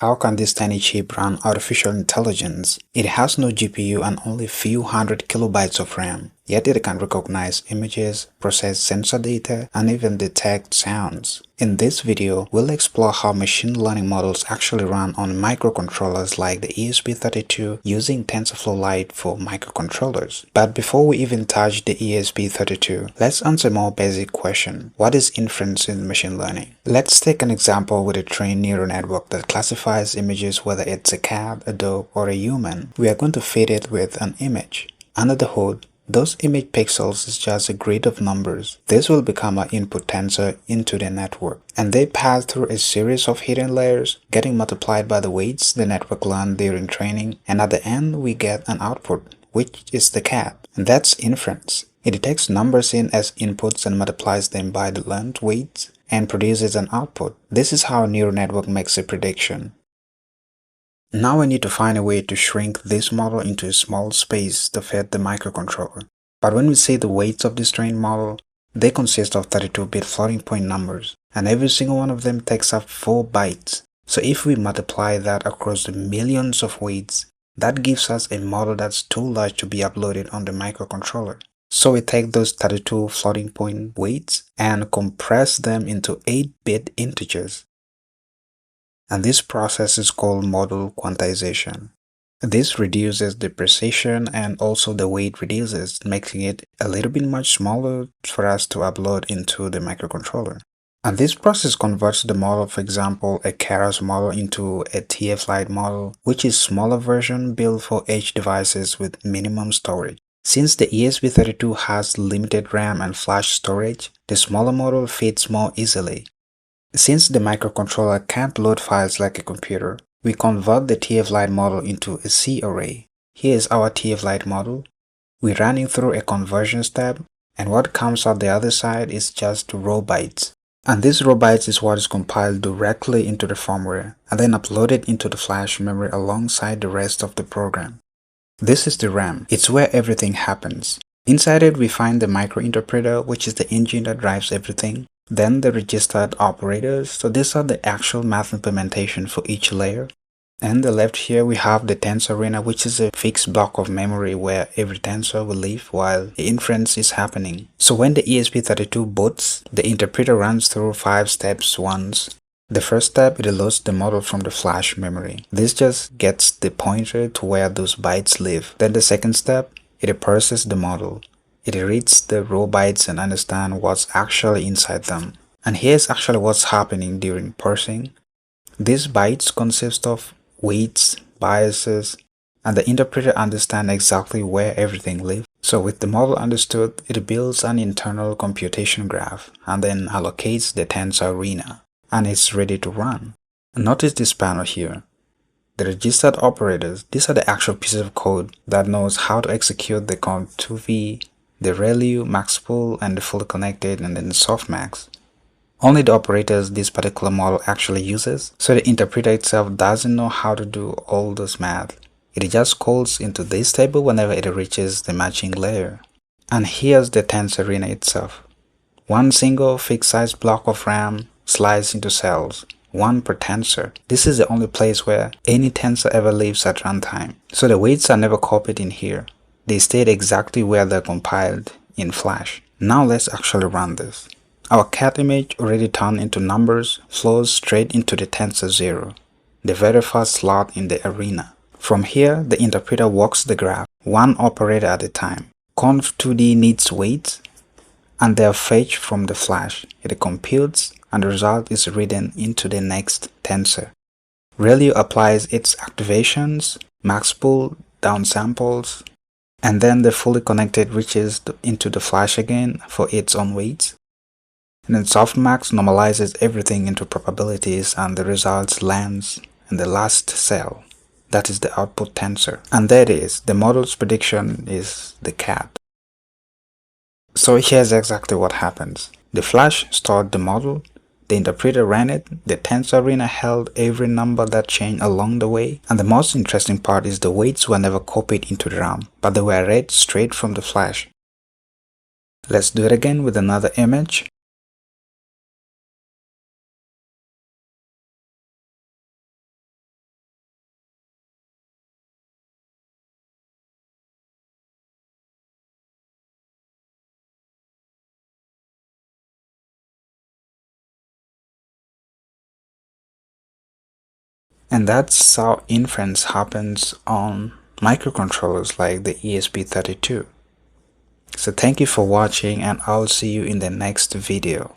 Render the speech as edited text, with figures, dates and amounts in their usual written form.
How can this tiny chip run artificial intelligence? It has no GPU and only few hundred kilobytes of RAM, yet it can recognize images, process sensor data, and even detect sounds. In this video, we'll explore how machine learning models actually run on microcontrollers like the ESP32 using TensorFlow Lite for microcontrollers. But before we even touch the ESP32, let's answer a more basic question. What is inference in machine learning? Let's take an example with a trained neural network that classifies images whether it's a cat, a dog, or a human. We are going to feed it with an image. Under the hood, those image pixels is just a grid of numbers. This will become our input tensor into the network, and they pass through a series of hidden layers, getting multiplied by the weights the network learned during training, and at the end we get an output, which is the cat. And that's inference. It detects numbers in as inputs and multiplies them by the learned weights and produces an output. This is how a neural network makes a prediction. Now we need to find a way to shrink this model into a small space to fit the microcontroller. But when we say the weights of this trained model, they consist of 32-bit floating point numbers, and every single one of them takes up 4 bytes. So if we multiply that across the millions of weights, that gives us a model that's too large to be uploaded on the microcontroller. So we take those 32 floating point weights and compress them into 8-bit integers. And this process is called model quantization. This reduces the precision and also the weight reduces, making it a little bit much smaller for us to upload into the microcontroller. And this process converts the model, for example, a Keras model into a TF Lite model, which is a smaller version built for edge devices with minimum storage. Since the ESP32 has limited RAM and flash storage, the smaller model fits more easily. Since the microcontroller can't load files like a computer, we convert the TF Lite model into a C array. Here is our TF Lite model. We run it through a conversion step, and what comes out the other side is just raw bytes. And this raw bytes is what is compiled directly into the firmware, and then uploaded into the flash memory alongside the rest of the program. This is the RAM. It's where everything happens. Inside it, we find the microinterpreter, which is the engine that drives everything. Then the registered operators, so these are the actual math implementation for each layer. And the left here we have the tensor arena, which is a fixed block of memory where every tensor will live while the inference is happening. So when the ESP32 boots, the interpreter runs through 5 steps once. The first step, it loads the model from the flash memory. This just gets the pointer to where those bytes live. Then the second step, it parses the model. It reads the raw bytes and understands what's actually inside them. And here's actually what's happening during parsing. These bytes consist of weights, biases, and the interpreter understands exactly where everything lives. So with the model understood, it builds an internal computation graph and then allocates the tensor arena. And it's ready to run. Notice this panel here. The registered operators, these are the actual pieces of code that knows how to execute the count2v, the ReLU, maxpool, and the fully connected, and then the softmax. Only the operators this particular model actually uses, so the interpreter itself doesn't know how to do all this math. It just calls into this table whenever it reaches the matching layer. And here's the tensor arena itself. One single fixed size block of RAM sliced into cells, 1 per tensor. This is the only place where any tensor ever lives at runtime. So the weights are never copied in here. They stayed exactly where they're compiled in Flash. Now let's actually run this. Our cat image already turned into numbers flows straight into the tensor 0, the very first slot in the arena. From here, the interpreter walks the graph, one operator at a time. Conv2d needs weights, and they are fetched from the flash. It computes, and the result is written into the next tensor. ReLU applies its activations, maxpool, downsamples, and then the fully connected reaches into the flash again for its own weights. And then softmax normalizes everything into probabilities and the results lands in the last cell. That is the output tensor. And there it is. The model's prediction is the cat. So here's exactly what happens. The flash stored the model, the interpreter ran it, the tensor arena held every number that changed along the way, and the most interesting part is the weights were never copied into the RAM, but they were read straight from the flash. Let's do it again with another image. And that's how inference happens on microcontrollers like the ESP32. So thank you for watching, and I'll see you in the next video.